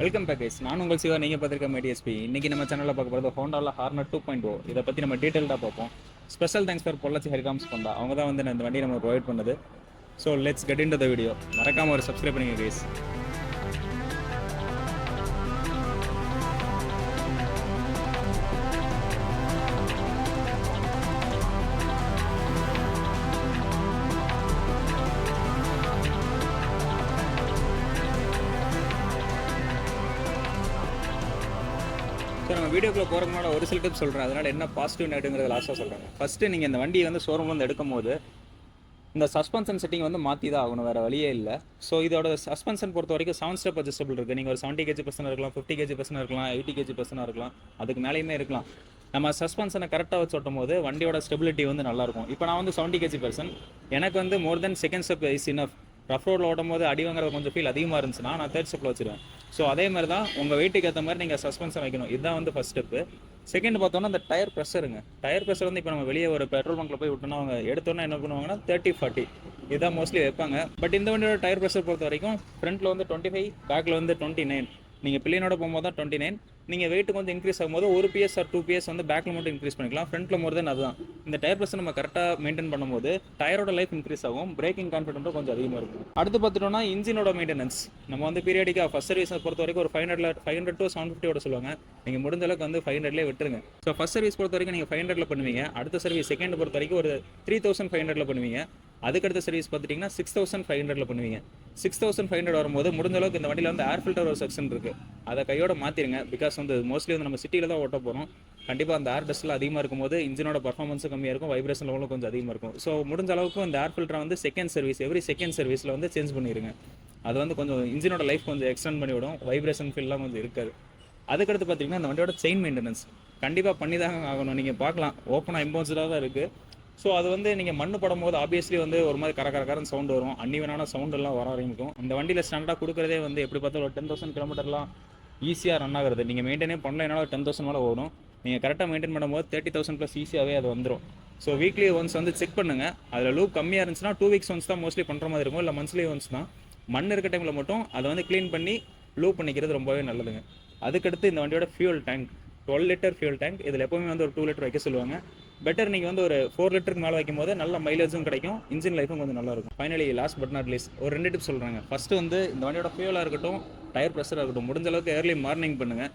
Welcome back guys. நான் உங்கள் சிவா, நீங்கள் பார்த்துருக்க மேடிஎஸ்பி. இன்றைக்கி நம்ம சேனலில் பார்க்க போகிறது ஹோண்டாவில் ஹார்னர் 2.0. இதை பற்றி நம்ம டீட்டெயில்டாக பார்ப்போம். ஸ்பெஷல் தேங்க்ஸ் ஃபார் பொள்ளாச்சி ஹெரிகாம்ஸ் கொண்டா. அவங்க தான் வந்து இந்த வண்டியை நம்ம ப்ரொவைட் பண்ணுது. So let's get in to the video. மறக்காமல் ஒரு சப்ஸ்கிரைப் பண்ணுங்க கைஸ். ஸோ நம்ம வீடியோக்குள்ளே போகிறதுக்கு முன்னாடி ஒரு சில டிப்ஸ் சொல்கிறேன். அதனால் என்ன பாசிட்டிவ் நெகட்டிவ்ங்கிறது லாஸ்ட்டாக சொல்கிறாங்க. ஃபஸ்ட்டு நீங்கள் இந்த வண்டியை வந்து ஷோரூம்லேருந்து எடுக்கும் போது இந்த சஸ்பென்ஷன் செட்டிங் வந்து மாற்றி தான் ஆகணும், வேறு வழியே இல்லை. ஸோ இதோட சஸ்பென்ஷன் பொறுத்த வரைக்கும் 7 ஸ்டெப் அட்ஜஸ்டபிள் இருக்குது. நீங்கள் ஒரு 70 kg பர்சனாக இருக்கலாம், 50 kg பர்சனாக இருக்கலாம், 80 kg பர்சனாக இருக்கலாம், அதுக்கு மேலேயுமே இருக்கலாம். நம்ம சஸ்பென்ஷனை கரெக்டாக வச்சு ஓட்டும் போது வண்டியோட ஸ்டெபிலிட்டி வந்து நல்லாயிருக்கும். இப்போ நான் வந்து 70 kg பர்சன், எனக்கு வந்து more then second step is enough. Rough ரோடில் ஓட்டும் போது அடி வாங்குறது கொஞ்சம் ஃபீல் அதிகமாக இருந்துச்சுன்னா நான் தேர்ட் ஸ்டெப்பில் வச்சுருவேன். ஸோ அதே மாதிரி தான் உங்கள் வெயிட்டுக்கு ஏற்ற மாதிரி நீங்கள் சஸ்பென்ஷன் வைக்கணும். இதுதான் வந்து ஃபஸ்ட் ஸ்டெப்பு. செகண்ட் பார்த்தோன்னா அந்த டயர் ப்ரெஷருங்க. டயர் ப்ரெஷர் வந்து இப்போ நம்ம வெளியே ஒரு பெட்ரோல் பங்க்கில் போய் விட்டோன்னா அவங்க எடுத்தோன்னா என்ன பண்ணுவாங்கன்னா 30-40 இதான் மோஸ்ட்லி வைப்பாங்க. பட் இந்த வண்டியோட டயர் ப்ரெஷர் பொறுத்த வரைக்கும் ஃப்ரண்ட்டில் வந்து 25, பேக்கில் வந்து 29. நீங்கள் பிள்ளைனோட போகும்போது தான் 29. நீங்கள் வெயிட்டு கொஞ்சம் இன்க்ரீஸ் ஆகும்போது 1 PS ஆர் 2 PS வந்து பேக்கில் மட்டும் இன்க்ரீஸ் பண்ணிக்கலாம். ஃப்ரண்ட்டில் மோர் தென் அதுதான். இந்த டயர் ப்ரெஷர் நம்ம கரெக்டாக மெயின்டைன் பண்ணும்போது டயரோட லைஃப் இன்க்ரீஸ் ஆகும், பிரேக்கிங் கான்ஃபிடென்ட்டும் கொஞ்சம் அதிகமாக இருக்கும். அடுத்து பார்த்துட்டோம்னா இன்ஜினோட மெயின்டெனன்ஸ். நம்ம வந்து பீரியடிக்காக ஃபஸ்ட் சர்வீஸை பொறுத்த வரைக்கும் ஒரு 500 to 750 சொல்லுவாங்க. நீங்கள் முடிஞ்ச அளவுக்கு வந்து 500லேயே விட்டுருங்க. ஸோ ஃபஸ்ட் சர்வீஸ் பொறுத்த வரைக்கும் நீங்கள் 500ல் பண்ணுவீங்க. அடுத்த சர்வீஸ் செகண்ட் பொறுத்த வரைக்கும் ஒரு 3500ல் பண்ணுவீங்க. அதுக்கடுத்த சர்வீஸ் பார்த்துட்டிங்கன்னா 6500ல் பண்ணுவீங்க. 6500 வரும்போது முடிஞ்ச அளவுக்கு இந்த வண்டியில் வந்து ஏர் ஃபில்டர் ஒரு செக்ஷன் இருக்குது, அதை கையோட மாற்றிடுங்க. பிகாஸ் வந்து மோஸ்ட்லி வந்து நம்ம சிட்டியில் தான் ஓட்ட போகிறோம். கண்டிப்பாக அந்த ஏர் டஸ்ட்டில் அதிகமாக இருக்கும்போது இன்ஜினோட பர்ஃபார்மன்ஸும் கம்மியாக இருக்கும், வைப்ரேஷன் லெவலும் கொஞ்சம் அதிகமாக இருக்கும். ஸோ முடிஞ்ச அளவுக்கு அந்த ஏர் ஃபில்டரை வந்து செகண்ட் சர்வீஸ், எவ்ரி செகண்ட் சர்வீஸில் வந்து சேஞ்ச் பண்ணிடுங்க. அது வந்து கொஞ்சம் இன்ஜினோட லைஃப் கொஞ்சம் எக்ஸ்டெண்ட் பண்ணிவிடும், வைப்ரேஷன் ஃபீல்லாம் கொஞ்சம் இருக்காது. அதுக்கடுத்து பார்த்தீங்கன்னா இந்த வண்டியோட செயின் மெயின்டெனன்ஸ் கண்டிப்பாக பண்ணி தான் ஆகணும். நீங்கள் பார்க்கலாம் ஓப்பனாக இம்போசிடாக தான் இருக்குது. ஸோ அது வந்து நீங்கள் மண்ணு படும்போது ஆப்வியஸ்லி வந்து ஒரு மாதிரி கரகரன்னு சவுண்டு வரும், அன்னிவனான சவுண்டெல்லாம் வர ஆரம்பிக்கும். இந்த வண்டியில் ஸ்டாண்டர்டாக கொடுக்குறதே வந்து எப்படி பார்த்தாலும் ஒரு 10,000 கிலோமீட்டர்லாம் ஈஸியாக ரன் ஆகுறது. நீங்கள் மெயின்டைனே பண்ணல, என்னால் 10,000 மேலே ஓடும். நீங்கள் கரெக்டாக மெயின்டைன் பண்ணும்போது 30,000+ ஈஸியாகவே அது வந்துடும். ஸோ வீக்லி ஒன்ஸ் வந்து செக் பண்ணுங்கள். அதில் லூப் கம்மியாக இருந்துச்சுன்னா 2 weeks ஒன்ஸ் தான் மோஸ்ட்லி பண்ணுற மாதிரி இருக்கும், இல்லை மந்த்லி ஒன்ஸ் தான். மண் இருக்க டைமில் மட்டும் அதை வந்து க்ளீன் பண்ணி லூப் பண்ணிக்கிறது ரொம்பவே நல்லதுங்க. அதுக்கடுத்து இந்த வண்டியோட fuel tank 12 litre fuel tank. இதில் எப்போவுமே வந்து ஒரு 2 லிட்டர் வைக்க சொல்லுவாங்க. பெட்டர் நீங்கள் வந்து ஒரு 4 லிட்டருக்கு மேலே வைக்கும் போது நல்ல மைலேஜும் கிடைக்கும், இன்ஜின் லைஃபும் கொஞ்சம் நல்லா இருக்கும். Finally last but not least ஒரு 2 டிப்ஸ் சொல்கிறாங்க. ஃபஸ்ட்டு வந்து இந்த வண்டியோட ஃபியூலாக இருக்கட்டும், டயர் ப்ரெஷராக இருக்கட்டும், முடிஞ்ச அளவுக்கு ஏர்லி மார்னிங் பண்ணுங்கள்,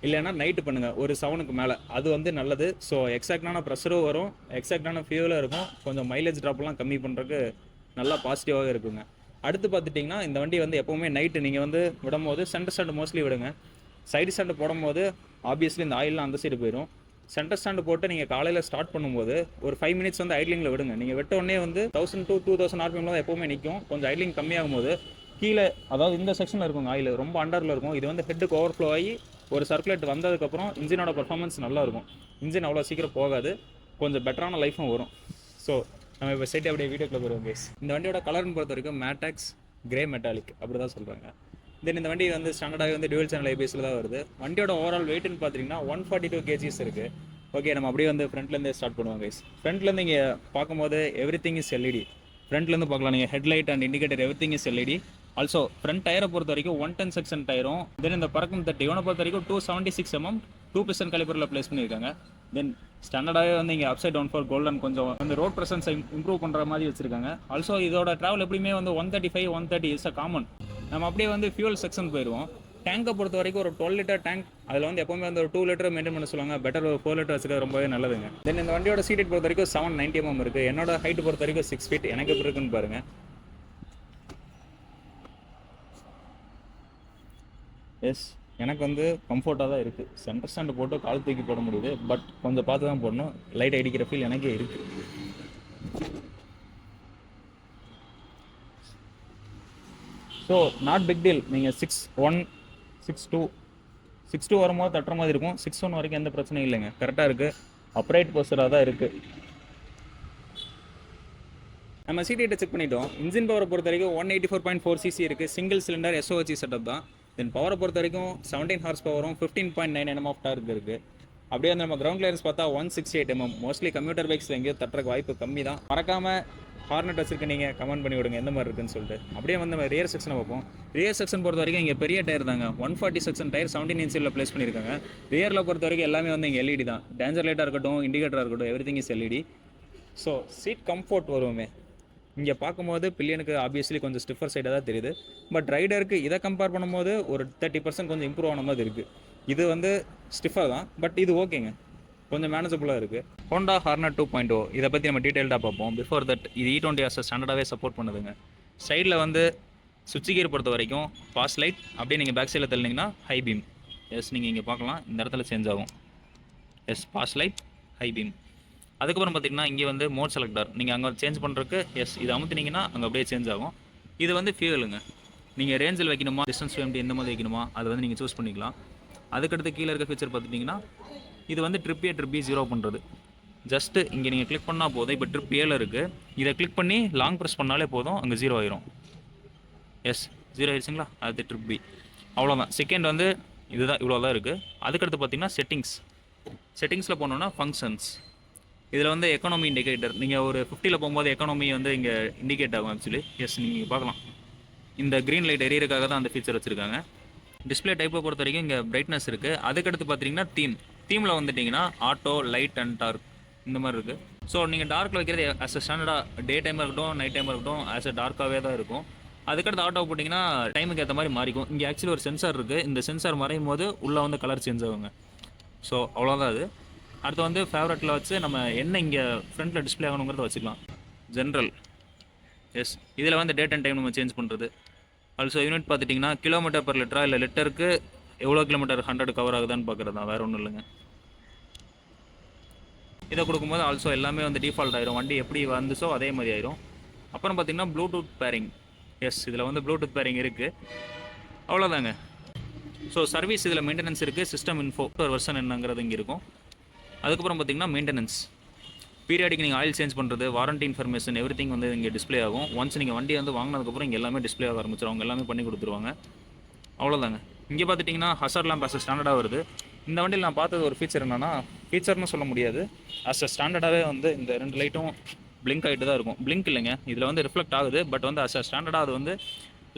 இல்லைனா நைட்டு பண்ணுங்கள் ஒரு 7க்கு மேலே. அது வந்து நல்லது. ஸோ எக்ஸாக்டான ப்ரெஷரும் வரும், எக்ஸாக்டான ஃபியூலும் இருக்கும், கொஞ்சம் மைலேஜ் ட்ராப்லாம் கம்மி பண்ணுறதுக்கு நல்லா பாசிட்டிவாகவே இருக்குங்க. அடுத்து பார்த்துட்டிங்கன்னா இந்த வண்டி வந்து எப்போவுமே நைட்டு நீங்கள் வந்து விடும்போது சென்டர் ஸ்டாண்டு மோஸ்ட்லி விடுங்க. சைடு ஸ்டாண்டு போடும்போது ஆப்வியஸ்லி இந்த ஆயிலெலாம் அந்த சைடு போயிடும். சென்டர் ஸ்டாண்டு போட்டு நீங்கள் காலையில் ஸ்டார்ட் பண்ணும்போது ஒரு 5 minutes வந்து ஐட்லிங்கில் விடுங்க. நீங்கள் விட்ட உடனே வந்து 1000 to 2000 RPM தான் எப்போவுமே நிற்கும். கொஞ்சம் ஐட்லிங் கம்மியாகும் போது கீழே, அதாவது இந்த செக்ஷனில் இருக்கும் ஆயில் ரொம்ப அண்டரில் இருக்கும். இது வந்து ஹெட்டுக்கு ஓவர்ஃப்ளோ ஆகி ஒரு சர்க்குலேட் வந்ததுக்கப்புறம் இன்ஜினோட பர்ஃபார்மன்ஸ் நல்லாயிருக்கும். இன்ஜின் அவ்வளோ சீக்கிரம் போகாது, கொஞ்சம் பெட்டரான லைஃபும் வரும். ஸோ நம்ம இப்போ சைட்டு அப்படியே வீடியோக்குள்ளே போகிறோம் கேஸ். இந்த வண்டியோட கலர்னு பொறுத்த வரைக்கும் மேட்டாக்ஸ் கிரே மெட்டாலிக் அப்படி தான் சொல்கிறாங்க. தென் இந்த வண்டி வந்து ஸ்டாண்டர்டாக வந்து டியூவல் சேனல் ஐபிஎஸ்ல தான் வருது. வண்டியோட ஓவரால் வெயிட்னு பார்த்தீங்கன்னா 142 kgs இருக்குது. ஓகே, நம்ம அப்படியே வந்து ஃப்ரண்ட்லேருந்தே ஸ்டார்ட் பண்ணுவோம் கைஸ். ஃப்ரண்ட்லேருந்து இங்கே பார்க்கும்போது எவ்ரிதிங் இஸ் எல்இடி. ஃப்ரண்ட்லேருந்து பார்க்கலாம் நீங்கள், headlight and indicator everything is LED. Also front டயரை பொறுத்த வரைக்கும் 110 செக்ஷன் டயரும். தென் இந்த பறக்கும் தட்டி இவனை பொறுத்த வரைக்கும் 276 mm 2% கலிபரில் ப்ளேஸ் பண்ணியிருக்காங்க. தென் ஸ்டாண்டர்டாகவே வந்து இங்கே அப்சைட் டவுன் ஃபார் கோல்டன் கொஞ்சம் வந்து ரோட் ப்ரெசன்ஸை இம்ப்ரூவ் பண்ணுற மாதிரி வச்சிருக்காங்க. ஆல்சோ இதோட ட்ராவல் எப்படியுமே வந்து 135, 130 இஸ் அ காமன். நம்ம அப்படியே வந்து ஃபியூல் செக்ஷன் போயிடுவோம். டேங்கை பொறுத்த வரைக்கும் ஒரு 12 லிட்டர் டேங்க். அதில் வந்து எப்போவுமே வந்து ஒரு 2 லிட்டர் மெயின்டைன் பண்ண சொல்லுவாங்க. பெட்டர் ஒரு 4 லிட்டர் வச்சுக்கிறது ரொம்பவே நல்லதுங்க. தென் இந்த வண்டியோட சீட் பொறுத்த வரைக்கும் 790 mm இருக்குது. என்னோட ஹைட் பொறுத்த வரைக்கும் 6 feet. எனக்கு எப்படி இருக்குன்னு பாருங்கள். எஸ், எனக்கு வந்து கம்ஃபர்ட்டாக தான் இருக்குது. சென்டர் ஸ்டாண்டு போட்டு கால் தூக்கி போட முடியுது, பட் கொஞ்சம் பார்த்து தான் போடணும். லைட் அடிக்கிற ஃபீல் எனக்கே இருக்குது. So not big deal. நீங்கள் 6'1", 6'2" வரும்போது தட்டுற மாதிரி இருக்கும். 6'1" வரைக்கும் எந்த பிரச்சனையும் இல்லைங்க, கரெக்டாக இருக்குது. அப்ரைட் போஸ்டராக தான் இருக்குது. நம்ம சீட்டை செக் பண்ணிட்டோம். இன்ஜின் பவரை பொறுத்த வரைக்கும் 184.4 cc இருக்குது. சிங்கிள் சிலிண்டர் SOHC செட்டப் தான். தென் பவரை பொறுத்த வரைக்கும் 17 horsepower 15.9 Nm ஆஃப் டார்க் இருக்குது. அப்படியே வந்து நம்ம கிரவுண்ட் கிளியரன்ஸ் பார்த்தா 168 மோஸ்ட்லி கம்ப்யூட்டர் பைக்ஸில் எங்கேயோ தட்டுறக்கு வாய்ப்பு கம்மி தான். மறக்காமல் ஹார்னட் வச்சிருக்க நீங்கள் கமெண்ட் பண்ணி விடுங்க எந்த மாதிரி இருக்குன்னு சொல்லிட்டு. அப்படியே வந்து நம்ம ரியர் செக்ஷனை பார்ப்போம். ரியர் செக்ஷன் பொறுத்த வரைக்கும் இங்கே பெரிய டயர் தாங்க, 140 செக்ஷன் டயர் 17 இன்ச்சில் ப்ளேஸ் பண்ணியிருக்காங்க. ரியரில் பொறுத்த வரைக்கும் எல்லாமே வந்து இங்கே எல்இடி தான். டேஞ்சர் லைட்டாக இருக்கட்டும், இண்டிகேட்டராக இருக்கட்டும், everything is LED. So seat comfort வருவோமே, இங்கே பார்க்கும்போது பில்லியனுக்கு ஆப்வியஸ்லி கொஞ்சம் ஸ்டிஃபர் சைடாக தான் தெரியுது. பட் ரைடருக்கு இதை கம்பேர் பண்ணும்போது ஒரு 30% கொஞ்சம் இம்ப்ரூவ் ஆன மாதிரி இருக்குது. இது வந்து ஸ்டிஃபர் தான், பட் இது ஓகேங்க, கொஞ்சம் மேனேஜபுளாக இருக்குது. ஹோண்டா ஹார்னட் 2.0 இதை பற்றி நம்ம டீட்டெயில்டாக பார்ப்போம். பிஃபோர் தட் இது E20 ஸ்டாண்டர்டாகவே சப்போர்ட் பண்ணுதுங்க. சைடில் வந்து சுவிட்ச் கியர் பொறுத்த வரைக்கும் பாஸ் லைட், அப்படியே நீங்கள் பேக் சைடில் தள்ளினீங்கன்னா ஹை பீம். எஸ், நீங்கள் இங்கே பார்க்கலாம், இந்த இடத்துல சேஞ்ச் ஆகும். Yes, pass light, high beam. அதுக்கப்புறம் பார்த்தீங்கன்னா இங்கே வந்து மோட் செலக்டர், நீங்கள் அங்கே சேஞ்ச் பண்ணுறதுக்கு எஸ் இது அமுத்தினீங்கன்னா அங்கே அப்படியே சேஞ்ச் ஆகும். இது வந்து ஃபியூவலுங்க, நீங்கள் ரேஞ்சில் வைக்கணுமா, டிஸ்டன்ஸ் FMT எந்த மாதிரி வைக்கணுமா அதை வந்து நீங்கள் சூஸ் பண்ணிக்கலாம். அதுக்கடுத்து கீழே இருக்க ஃபீச்சர் பார்த்துட்டிங்கன்னா இது வந்து ட்ரிப் A 0 பண்ணுறது. ஜஸ்ட்டு இங்கே நீங்கள் கிளிக் பண்ணால் போதும். இப்போ ட்ரிப் ஏல இருக்குது, இதை கிளிக் பண்ணி லாங் ப்ரெஸ் பண்ணாலே போதும், அங்கே 0 ஆயிரும். எஸ், 0 ஆயிடுச்சுங்களா, அது ட்ரிப் B. அவ்வளோதான். செகண்ட் வந்து இதுதான், இவ்வளோ தான் இருக்குது. அதுக்கடுத்து பார்த்தீங்கன்னா செட்டிங்ஸில் போனோன்னா ஃபங்க்ஷன்ஸ். இதில் வந்து எக்கானமி இண்டிகேட்டர், நீங்கள் ஒரு 50ல் போகும்போது எக்கானமி வந்து இங்கே இண்டிகேட் ஆகும் ஆக்சுவலி. எஸ், நீங்கள் பார்க்கலாம், இந்த க்ரீன் லைட் எரியறதுக்காக தான் அந்த ஃபீச்சர் வச்சுருக்காங்க. டிஸ்பிளே டைப்பை பொறுத்த வரைக்கும் இங்கே பிரைட்னஸ் இருக்குது. அதுக்கடுத்து பார்த்தீங்கன்னா தீமில் வந்துட்டிங்கன்னா ஆட்டோ, லைட் அண்ட் டார்க் இந்த மாதிரி இருக்குது. ஸோ நீங்கள் டார்க்கில் வைக்கிறது ஆஸ் அ ஸ்டாண்டர்டாக டே டைமாக இருக்கட்டும், நைட் டைமாக இருக்கட்டும், ஆஸ் அ டார்க்காகவே தான் இருக்கும். அதுக்கடுத்து ஆட்டோ போட்டிங்கன்னா டைமுக்கு ஏற்ற மாதிரி மாறிக்கும். இங்கே ஆக்சுவலி ஒரு சென்சார் இருக்குது, இந்த சென்சார் மறையும் போது உள்ளே வந்து கலர் சேஞ்ச் ஆகுங்க. ஸோ அவ்வளோதான் அது. அடுத்து வந்து ஃபேவரட்டில் வச்சு நம்ம என்ன இங்கே ஃப்ரண்ட்டில் டிஸ்பிளே ஆகணுங்கிறத வச்சுக்கலாம். ஜென்ரல், எஸ், இதில் வந்து டேட் அண்ட் டைம் நம்ம சேஞ்ச் பண்ணுறது. ஆல்சோ யூனிட் பார்த்துட்டிங்கன்னா கிலோமீட்டர் பர் லிட்டரா இல்லை லிட்டருக்கு எவ்வளோ கிலோமீட்டர் 100 கவர் ஆகுதான்னு பார்க்குறது தான், வேறு ஒன்றும் இல்லைங்க. இதை கொடுக்கும்போது ஆல்சோ எல்லாமே வந்து டிஃபால்ட் ஆயிரும், வண்டி எப்படி வந்துச்சோ அதே மாதிரி ஆயிரும். அப்புறம் பார்த்திங்கன்னா ப்ளூடூத் பேரிங். எஸ், இதில் வந்து ப்ளூடூத் பேரிங் இருக்குது, அவ்வளோதாங்க. ஸோ சர்வீஸ் இதில் மெயின்டெனன்ஸ் இருக்குது, சிஸ்டம் இன்ஃபோ ஒரு வெர்ஷன் என்னங்கிறது இங்கே இருக்கும். அதுக்கப்புறம் பார்த்திங்கன்னா மெயின்டெனன்ஸ், பீரியாடிக் நீங்கள் ஆயில் சேஞ்ச் பண்ணுறது, வாரண்டி இன்ஃபர்மேஷன், எவ்ரிதிங் வந்து இங்கே டிஸ்பிளே ஆகும். ஒன்ஸ் நீங்கள் வண்டி வந்து வாங்கினதுக்கப்புறம் இங்கே எல்லாமே டிஸ்பிளே ஆக ஆரம்பிச்சிடும், அவங்க எல்லாமே பண்ணி கொடுத்துருவாங்க. அவ்வளோதாங்க. இங்கே பார்த்துட்டிங்கன்னா ஹசார்ட் லேம்ப் ஆஸ் ஸ்டாண்டர்டாக வருது. இந்த வண்டியில் நான் பார்த்தது ஒரு ஃபீச்சர் என்னென்னா, ஃபீச்சர்னு சொல்ல முடியாது, ஆஸ் அ ஸ்டாண்டர்டாகவே வந்து இந்த 2 லைட்டும் பிளிங்க் ஆகிட்டு தான் இருக்கும். பிளிங்க் இல்லைங்க, இதில் வந்து ரிஃப்ளெக்ட் ஆகுது, பட் வந்து ஆஸ் அ ஸ்டாண்டர்டாக அது வந்து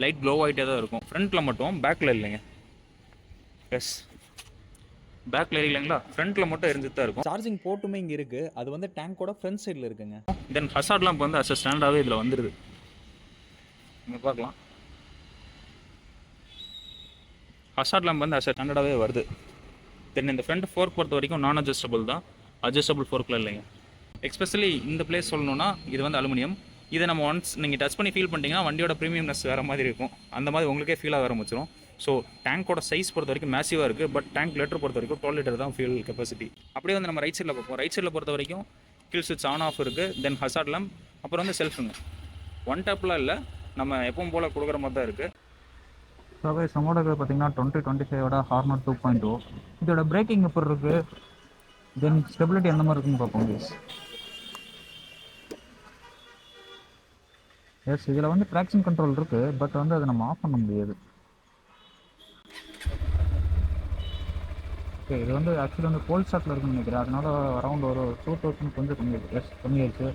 லைட் க்ளோ ஆகிட்டே தான் இருக்கும். ஃப்ரண்ட்டில் மட்டும், பேக்கில் இல்லைங்க. எஸ், பேக்கில் இல்லைங்களா, ஃப்ரண்ட்டில் மட்டும் எரிஞ்சுட்டு தான் இருக்கும். சார்ஜிங் போர்ட்டுமே இங்கே இருக்குது, அது வந்து டேங்கோட ஃப்ரண்ட் சைடில் இருக்குங்க. தென் ஹசார்ட் லேம்ப் வந்து ஆஸ் அ ஸ்டாண்டர்டாகவே இதில் வந்துடுது, இங்கே பார்க்கலாம். ஹசார்ட் லேம்ப் வந்து ஆஸ் அ ஸ்டாண்டர்டாகவே வருது. தென் இந்த ஃப்ரண்ட் ஃபோர்க் பொறுத்த வரைக்கும் நான் அட்ஜஸ்டபிள் தான், அட்ஜஸ்டபிள் ஃபோர்க்கில் இல்லைங்க. எக்ஸ்பெஷலி இந்த பிளேஸ் சொல்லணும்னா இது வந்து அலுமினியம். இதை நம்ம ஒன்ஸ் நீங்கள் டச் பண்ணி ஃபீல் பண்ணிட்டீங்கன்னா வண்டியோட ப்ரீமியம்னஸ் வேறு மாதிரி இருக்கும், அந்த மாதிரி உங்களுக்கே ஃபீல் ஆக ஆரம்பிச்சிடும். ஸோ டேங்கோட சைஸ் பொறுத்த வரைக்கும் மேசிவாக இருக்குது, பட் டேங்க் லிட்டர் பொறுத்த வரைக்கும் 12 லிட்டர் தான் ஃபியூல் கெப்பாசிட்டி. அப்படியே வந்து நம்ம ரைட் சைடில் பார்ப்போம். ரைட் சைடில் பொறுத்த வரைக்கும் கில் ஸ்விட்ச் ஆன் ஆஃப் இருக்குது, தென் ஹசார்ட் லேம்ப், அப்புறம் வந்து செல்ஃபுங்க. ஒன் டேப்லாம் இல்லை, நம்ம எப்பவும் போல் கொடுக்குற மாதிரி தான் இருக்குது. ஸோ நம்மளோட பார்த்தீங்கன்னா 2025 ஹார்னட் 2.0. இதோட பிரேக்கிங் எப்படி இருக்குது, தென் ஸ்டெபிலிட்டி எந்த மாதிரி இருக்குன்னு பார்ப்போம். எஸ், இதில் வந்து ட்ராக்ஷன் கண்ட்ரோல் இருக்குது, பட் வந்து அதை நம்ம ஆஃப் பண்ண முடியாது. ஓகே, இது வந்து ஆக்சுவலி வந்து கோல்ட் ஸ்டாக்கில் இருக்குன்னு நினைக்கிறேன், அதனால அரௌண்ட் ஒரு 2000 கொஞ்சம் கம்மியாயிடுச்சு.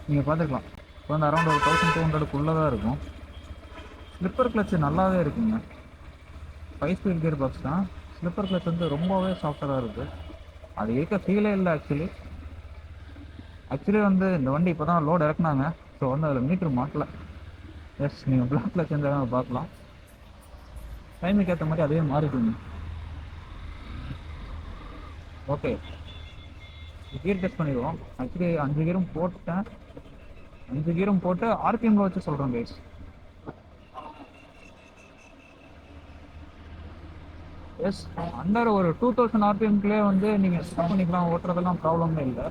நீங்கள் பார்த்துக்கலாம், இப்போ வந்து அரௌண்ட் ஒரு 1200 தான் இருக்கும். ஸ்லிப்பர் கிளச்சு நல்லாவே இருக்குங்க, 5 ஸ்பீட் கியர் பாக்ஸ் தான். ஸ்லிப்பர் கிளச் வந்து ரொம்பவே சாஃப்டாக இருக்குது, அது இருக்க ஃபீலே இல்லை. ஆக்சுவலி வந்து இந்த வண்டி இப்போ தான் லோடு இறக்குனாங்க, ஸோ வந்து அதில் மீட்ரு மாட்டல. எஸ், நீங்கள் பிளாக்கில் செஞ்சாங்க பார்க்கலாம், டைமுக்கு ஏற்ற மாதிரி அதே மாறிக்குங்க. ஓகே, கியர் டெஸ்ட் பண்ணிடுவோம். ஆக்சுவலி 5 கியரும் போட்டேன், 5 கியரும் போட்டு ஆர்பிஎம்ல வச்சு சொல்கிறோம் கைஸ். எஸ், அண்டர் ஒரு 2000 ஆர்பிஎம்க்குள்ளே வந்து நீங்கள் ஸ்டாப் பண்ணிக்கலாம், ஓட்டுறதெல்லாம் ப்ராப்ளமே இல்லை.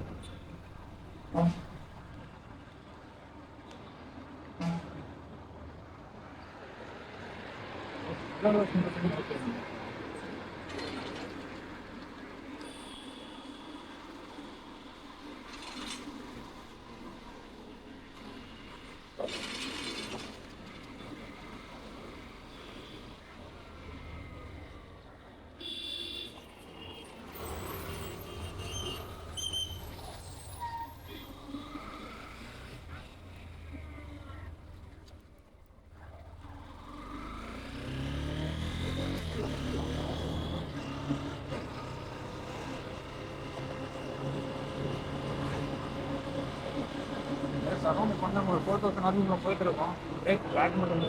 அரௌண்ட் பண்ண ஒரு 4000 ஆர்பிஎம் போயிட்டு இருக்கோம். பிரேக் பேக் மட்டும்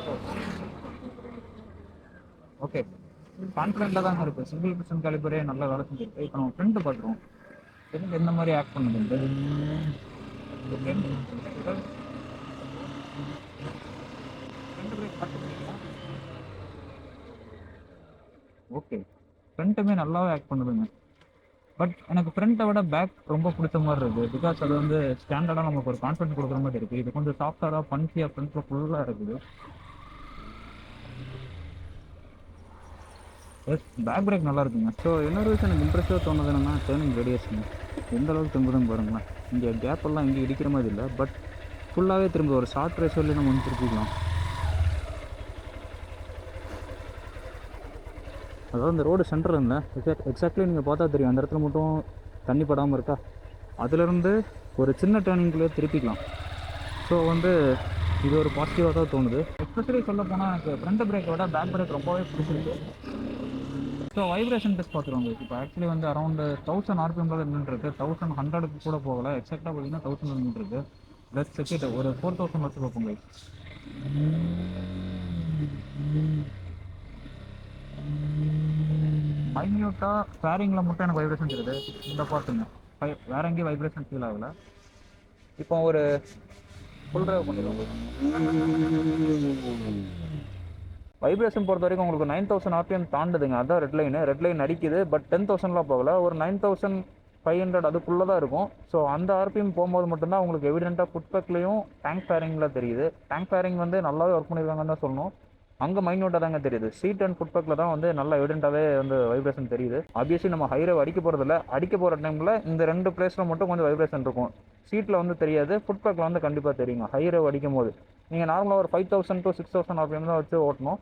ஓகே, கான்ஃபிடென்ட்டாக தாங்க இருக்குது. சிங்கிள் பிஸ்டன் காலிபரே நல்லா வேலை செஞ்சுருக்கு. இப்போ நம்ம ஃப்ரெண்டு பார்த்துருவோம், ஃப்ரெண்ட் எந்த மாதிரி ஆக்ட் பண்ணுது. ஓகே, ஃப்ரண்ட்டுமே நல்லாவே ஆக்ட் பண்ணுதுங்க. பட் எனக்கு ஃப்ரண்ட்டை விட பேக் ரொம்ப பிடிச்ச மாதிரி இருக்குது. பிகாஸ் அது வந்து ஸ்டாண்டர்டாக நமக்கு ஒரு கான்ஃபிடன்ஸ் கொடுக்குற மாதிரி இருக்குது. இது கொஞ்சம் சாஃப்டாக பஞ்சியாக ஃப்ரண்ட்டில் ஃபுல்லாக இருக்குது. எஸ், பேக் பிரேக் நல்லா இருக்குங்க. ஸோ இன்னொரு விஷயம் எனக்கு இம்ப்ரெசிவாக தோணுது என்னன்னா டேர்னிங் ரேடியேஷன் எந்த அளவுக்கு திரும்புதுன்னு பாருங்களேன். இங்கே கேப் எல்லாம் இங்கே இடிக்கிற மாதிரி இல்லை, பட் ஃபுல்லாகவே திரும்ப ஒரு ஷார்ட் ரேஷோலேயே நம்ம வந்து திருப்பிக்கலாம். அதாவது இந்த ரோடு சென்டர் இருந்தால் எக்ஸாக்ட்லி நீங்கள் பார்த்தா தெரியும், அந்த இடத்துல மட்டும் தண்ணி படாமல் இருக்கா, அதுலேருந்து ஒரு சின்ன டேர்னிங்லேயே திருப்பிக்கலாம். ஸோ வந்து இது ஒரு பாசிட்டிவாக தான் தோணுது. எஸ்பெஷலி சொல்ல போனால் எனக்கு ஃப்ரண்ட் பிரேக்கோட பேக் பிரேக் ரொம்பவே பிடிச்சிருக்கு. ஸோ வைப்ரேஷன் டெஸ்ட் பார்த்துருவாங்க. இப்போ ஆக்சுவலி வந்து அரௌண்ட் 1000 ஆர்பிஎம்ல நின்றுருக்கு. 1100க்கு கூட போகலை, எக்ஸாக்டாக பார்த்தீங்கன்னா 1000 நின்றுருக்கு. ப்ளஸ் செக்கிட்ட ஒரு 4000 வச்சு பார்ப்போங்க. மைன்யூட்டாக ஃபேரிங்கில் மட்டும் எனக்கு வைப்ரேஷன் இருக்குது. இந்த பார்த்துங்க, வேற எங்கேயும் வைப்ரேஷன் ஃபீல் ஆகலை. இப்போ ஒரு ஃபுல் ட்ரைவ் பண்ணிடுவோம். வைப்ரேஷன் பொறுத்த வரைக்கும் உங்களுக்கு 9000 ஆர்பிஎம் தாண்டுதுங்க. அதான் ரெட் லைன் அடிக்குது. பட் 10,000லாம் போகல, ஒரு 9500 அதுக்குள்ளே தான் இருக்கும். ஸோ அந்த ஆர்பிஎம் போகும்போது மட்டும்தான் உங்களுக்கு எவிடென்ட்டாக ஃபுட்பேக்லேயும் டேங்க் ஃபேரிங்கில் தெரியுது. டேங்க் ஃபேரிங் வந்து நல்லாவே ஒர்க் பண்ணியிருக்காங்கன்னு தான் சொல்லணும். அங்கே மைன்யூட்டாக தாங்க தெரியுது. சீட் அண்ட் ஃபுட்பேக்கில் தான் வந்து நல்லா எவிடென்ட்டாகவே வந்து வைப்ரேஷன் தெரியுது. ஆப்வியஸ்லி நம்ம ஹைரவ் அடிக்க போகிறதில்ல, அடிக்க போகிற டைமில் இந்த 2 பிளேஸில் மட்டும் கொஞ்சம் வைப்ரேஷன் இருக்கும். சீட்டில் வந்து தெரியாது, ஃபுட்பேக்கில் வந்து கண்டிப்பாக தெரியுங்க. ஹைரவ் அடிக்கும் போது நீங்கள் நார்மலாக ஒரு 5000 to 6000 ஆர்பிஎம் தான் வச்சு ஓட்டணும்.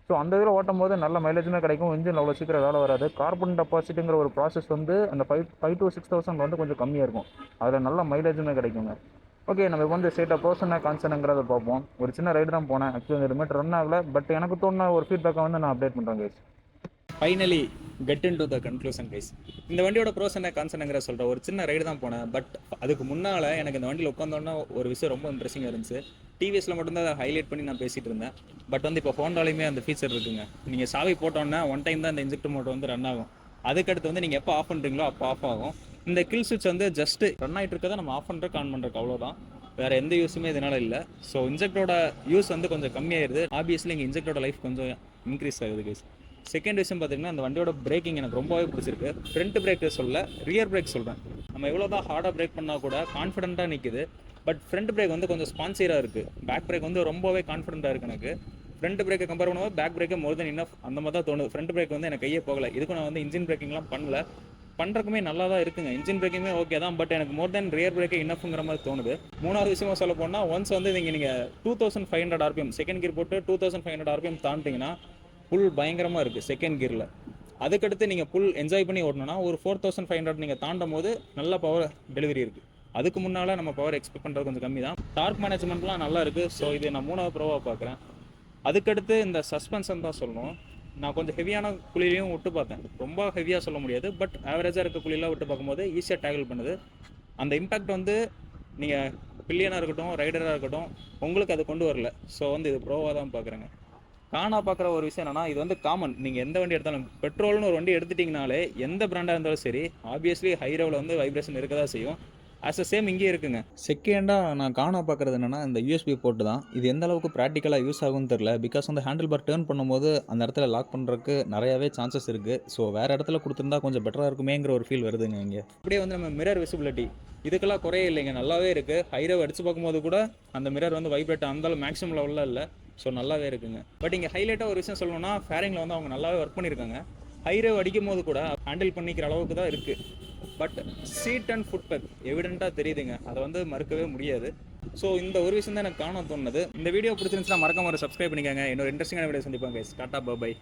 ஸோ அந்த இதில் ஓட்டும் போது நல்ல மைலேஜுமே கிடைக்கும். இன்ஜின் அவ்வளோ சீக்கிரம் வேலை வராது. கார்பன் டெபாசிட்டுங்கிற ஒரு ப்ராசஸ் வந்து அந்த 5 to 6000 வந்து கொஞ்சம் கம்மியாக இருக்கும். அதில் நல்ல மைலேஜுமே கிடைக்குங்க. ஓகே, நம்ம இப்போ வந்து ஸ்டேட் ஆஃப் பர்சனாக கான்சர்னுங்கிறத பார்ப்போம். ஒரு சின்ன ரைடு தான் போனேன். ஆக்சுவலி 2 மீட்டர் ரன் ஆகலை. பட் எனக்கு தோணுன ஒரு ஃபீட்பேக்கை வந்து நான் அப்டேட் பண்ணுறேன் guys. Finally get in to the conclusion guys. இந்த வண்டியோட ப்ரோஸ் என்ன கான்சர்னுங்கிற சொல்கிற ஒரு சின்ன ரைடு தான் போனேன். பட் அதுக்கு முன்னால் எனக்கு இந்த வண்டியில் உட்காந்தோன்னா ஒரு விஷயம் ரொம்ப இன்ட்ரெஸ்டிங்காக இருந்துச்சு. டிவிஎஸில் மட்டும்தான் அதை ஹைலைட் பண்ணி நான் பேசிகிட்டு இருந்தேன். பட் வந்து இப்போ ஹோண்டாலையுமே அந்த ஃபீச்சர் இருக்குங்க. நீங்கள் சாவி போட்டோன்னா ஒன் டைம் தான் இந்த இன்ஜெக்டர் மோட்டர் வந்து ரன் ஆகும். அதுக்கடுத்து வந்து நீங்கள் எப்போ ஆஃப் பண்ணுறீங்களோ அப்போ ஆஃப் ஆகும். இந்த கில் சுவிட்ச் வந்து ஜஸ்ட் ரன் ஆகிட்டு இருக்கதை நம்ம ஆஃப் பண்ணுறக்கு ஆன் பண்ணுறக்கு, அவ்வளோதான். வேறு எந்த யூஸுமே இதனால் இல்லை. ஸோ இன்ஜெக்டரோட யூஸ் வந்து கொஞ்சம் கம்மியாயிருது. ஆப்வியஸ்லி இங்கே இன்ஜெக்டரோட லைஃப் கொஞ்சம் இன்க்ரீஸ் ஆகுது கைஸ். செகண்ட் விஷயம் பார்த்தீங்கன்னா, அந்த வண்டியோட பிரேக்கிங் எனக்கு ரொம்பவே பிடிச்சிருக்கு. ஃப்ரண்ட் பிரேக்கு சொல்ல, ரியர் பிரேக் சொல்கிறேன். நம்ம எவ்வளோ தான் ஹார்டாக பிரேக் பண்ணால் கூட கான்ஃபிடென்ட்டாக நிற்குது. பட் ஃப்ரண்ட் பிரேக் வந்து கொஞ்சம் ஸ்பான்சியராக இருக்குது. பேக் பிரேக் வந்து ரொம்பவே கான்ஃபிடென்ட்டாக இருக்குது எனக்கு. ஃப்ரண்ட் பிரேக்கை கம்பேர் பண்ணும்போது பேக் பிரேக்கே மோர் தென் இனஃப் அந்த மாதிரி தான் தோணுது. ஃப்ரண்ட் பிரேக் வந்து எனக்கு கையே போகலை. இதுக்கு நான் வந்து இன்ஜின் பிரேக்கிங்லாம் பண்ணல. பண்ணுறக்குமே நல்லா தான் இருக்குங்க. இன்ஜின் பிரேக்குமே ஓகே தான். பட் எனக்கு மோர் தென் ரியர் பிரேக்கே இனஃப்ங்கிற மாதிரி தோணுது. மூணாவது விஷயமா சொல்ல போனால், ஒன்ஸ் வந்து நீங்கள் 2500 ஆர்பிஎம் செகண்ட் கியர் போட்டு 2500 ஆர்பிஎம் தாண்டிங்கன்னா புல் பயங்கரமாக இருக்குது செகண்ட் கியரில். அதுக்கடுத்து நீங்கள் புல் என்ஜாய் பண்ணி ஓடணும்னா ஒரு 4500 நீங்கள் தாண்டும் போது நல்ல பவர் டெலிவரி இருக்குது. அதுக்கு முன்னால் நம்ம பவர் எக்ஸ்பெக்ட் பண்ணுறது கொஞ்சம் கம்மி தான். டார்க் மேனேஜ்மெண்ட்லாம் நல்லா இருக்குது. ஸோ இது நான் 3வது ப்ரோவாக பார்க்குறேன். அதுக்கடுத்து இந்த சஸ்பென்ஷன் தான் சொல்லணும். நான் கொஞ்சம் ஹெவியான குழிலையும் விட்டு பார்த்தேன். ரொம்ப ஹெவியாக சொல்ல முடியாது, பட் ஆவரேஜாக இருக்க குழியெலாம் விட்டு பார்க்கும்போது ஈஸியாக டேக்கிள் பண்ணுது. அந்த இம்பேக்ட் வந்து நீங்கள் பில்லியனாக இருக்கட்டும், ரைடராக இருக்கட்டும், உங்களுக்கு அது கொண்டு வரல. ஸோ வந்து இது ப்ரோவாக தான் பார்க்குறேங்க. காணா பார்க்குற ஒரு விஷயம் என்னன்னா, இது வந்து காமன். நீங்கள் எந்த வண்டி எடுத்தாலும், பெட்ரோல்னு ஒரு வண்டி எடுத்துட்டிங்கனாலே எந்த பிராண்டாக இருந்தாலும் சரி, ஆப்வியஸ்லி ஹைரோவில் வந்து வைப்ரேஷன் இருக்க தான் செய்யும். ஆஸ் அ சேம் இங்கே இருக்குங்க. செகண்டாக நான் காணா பார்க்குறது என்னென்னா, இந்த யூஎஸ்பி போர்ட்டு தான். இது எந்த அளவுக்கு ப்ராக்டிக்கலாக யூஸ் ஆகும்னு தெரில. பிகாஸ் வந்து ஹேண்டில் பார் டேர்ன் பண்ணும்போது அந்த இடத்துல லாக் பண்ணுறதுக்கு நிறையாவே சான்சஸ் இருக்குது. ஸோ வேறு இடத்துல கொடுத்துருந்தா கொஞ்சம் பெட்டராக இருக்குமேங்கிற ஒரு ஃபீல் வருதுங்க இங்கே. அப்படியே வந்து நம்ம மிரர் விசிபிலிட்டி இதுக்கெல்லாம் குறைய இல்லைங்க, நல்லாவே இருக்குது. ஹைரோ அடித்து பார்க்கும்போது கூட அந்த மிரர் வந்து வைப்ரேட் அந்தளவு மேக்ஸிமம் லெவலில் இல்லை. ஸோ நல்லாவே இருக்குங்க. பட் இங்கே ஹைலைட்டாக ஒரு விஷயம் சொல்லணும்னா, ஃபேரிங்கில் வந்து அவங்க நல்லாவே ஒர்க் பண்ணியிருக்காங்க. ஹைரோ அடிக்கும் போது கூட ஹேண்டில் பண்ணிக்கிற அளவுக்கு தான் இருக்குது. பட் சீட் அண்ட் ஃபுட்பேக் எவிடென்ட்டாக தெரியுதுங்க, அதை வந்து மறுக்கவே முடியாது. ஸோ இந்த ஒரு விஷயம் தான் எனக்கு காண தோணுது. இந்த வீடியோ பிடிச்சிருந்துச்சுன்னா மறக்காம ஒரு சப்ஸ்கிரைப் பண்ணிக்கோங்க. இன்னொரு இன்ட்ரெஸ்டிங்கான வீடியோ சந்திப்பாங்க. டாடா, பை.